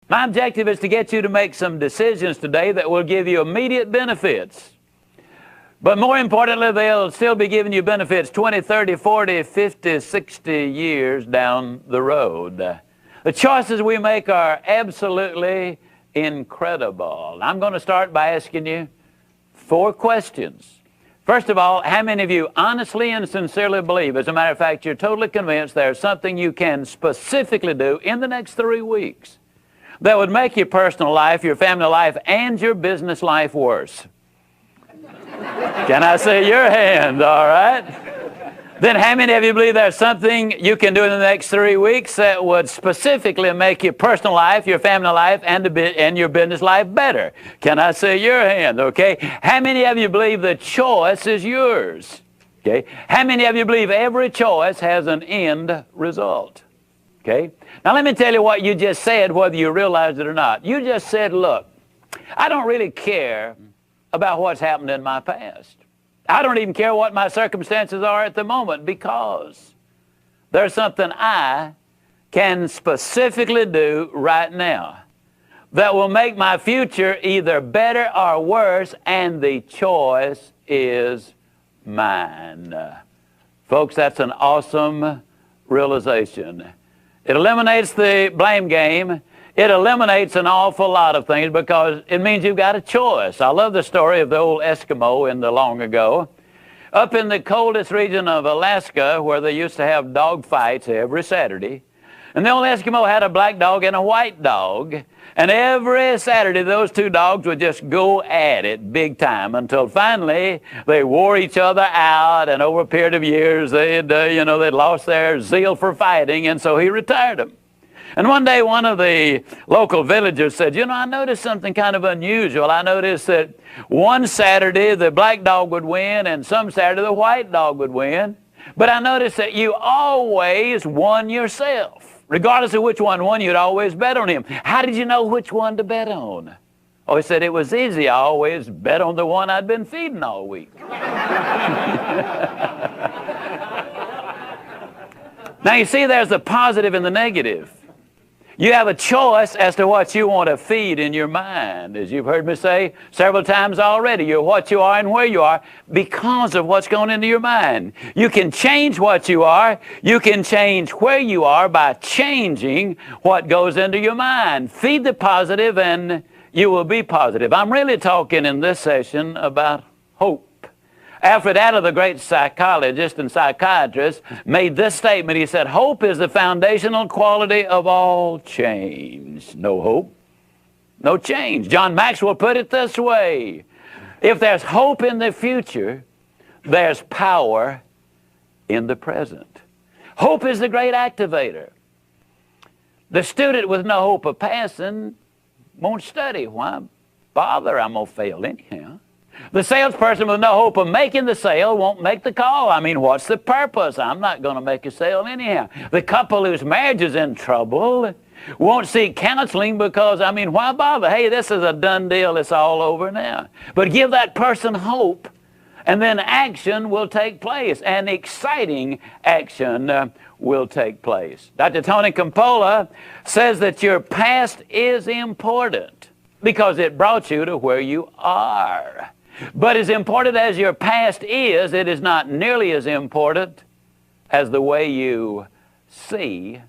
My objective is to get you to make some decisions today that will give you immediate benefits. But more importantly, they'll still be giving you benefits 20, 30, 40, 50, 60 years down the road. The choices we make are absolutely incredible. I'm going to start by asking you 4 questions. First of all, how many of you honestly and sincerely believe, as a matter of fact, you're totally convinced there's something you can specifically do in the next 3 weeks that would make your personal life, your family life, and your business life worse? Can I see your hand? All right. Then how many of you believe there's something you can do in the next 3 weeks that would specifically make your personal life, your family life, and your business life better? Can I see your hand? Okay. How many of you believe the choice is yours? Okay. How many of you believe every choice has an end result? Okay. Now let me tell you what you just said, whether you realized it or not. You just said, look, I don't really care about what's happened in my past. I don't even care what my circumstances are at the moment, because there's something I can specifically do right now that will make my future either better or worse, and the choice is mine. Folks, that's an awesome realization. It eliminates the blame game. It eliminates an awful lot of things, because it means you've got a choice. I love the story of the old Eskimo in the long ago. Up in the coldest region of Alaska, where they used to have dog fights every Saturday. And the old Eskimo had a black dog and a white dog. And every Saturday, those 2 dogs would just go at it big time, until finally they wore each other out. And over a period of years, they'd lost their zeal for fighting. And so he retired them. And one day, one of the local villagers said, I noticed something kind of unusual. I noticed that one Saturday the black dog would win, and some Saturday the white dog would win. But I noticed that you always won yourself. Regardless of which one won, you'd always bet on him. How did you know which one to bet on? Oh, he said, it was easy. I always bet on the one I'd been feeding all week. Now, you see, there's the positive and the negative. You have a choice as to what you want to feed in your mind. As you've heard me say several times already, you're what you are and where you are because of what's going into your mind. You can change what you are. You can change where you are by changing what goes into your mind. Feed the positive and you will be positive. I'm really talking in this session about hope. Alfred Adler, the great psychologist and psychiatrist, made this statement. He said, hope is the foundational quality of all change. No hope, no change. John Maxwell put it this way: if there's hope in the future, there's power in the present. Hope is the great activator. The student with no hope of passing won't study. Why bother? I'm going to fail anyhow. The salesperson with no hope of making the sale won't make the call. I mean, what's the purpose? I'm not going to make a sale anyhow. The couple whose marriage is in trouble won't seek counseling because, why bother? Hey, this is a done deal. It's all over now. But give that person hope, and then action will take place, and exciting action will take place. Dr. Tony Campola says that your past is important because it brought you to where you are. But as important as your past is, it is not nearly as important as the way you see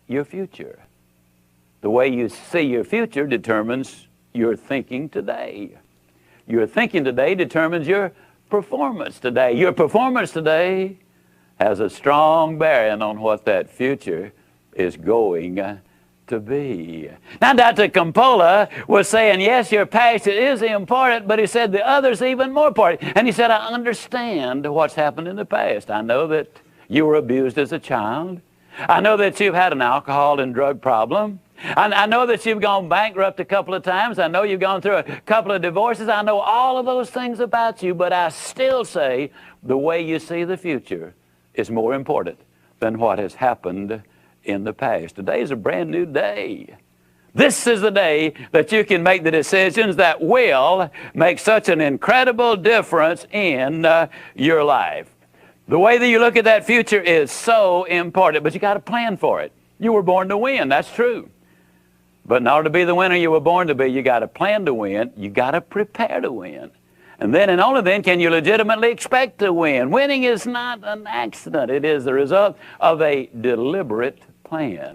your future. The way you see your future determines your thinking today. Your thinking today determines your performance today. Your performance today has a strong bearing on what that future is going to be. Now, Dr. Campola was saying, yes, your past is important, but he said the other's even more important. And he said, I understand what's happened in the past. I know that you were abused as a child. I know that you've had an alcohol and drug problem. I know that you've gone bankrupt a couple of times. I know you've gone through a couple of divorces. I know all of those things about you, but I still say the way you see the future is more important than what has happened in the past. Today is a brand new day. This is the day that you can make the decisions that will make such an incredible difference in your life. The way that you look at that future is so important, but you got to plan for it. You were born to win, that's true. But in order to be the winner you were born to be, you got to plan to win. You got to prepare to win. And then and only then can you legitimately expect to win. Winning is not an accident. It is the result of a deliberate plan.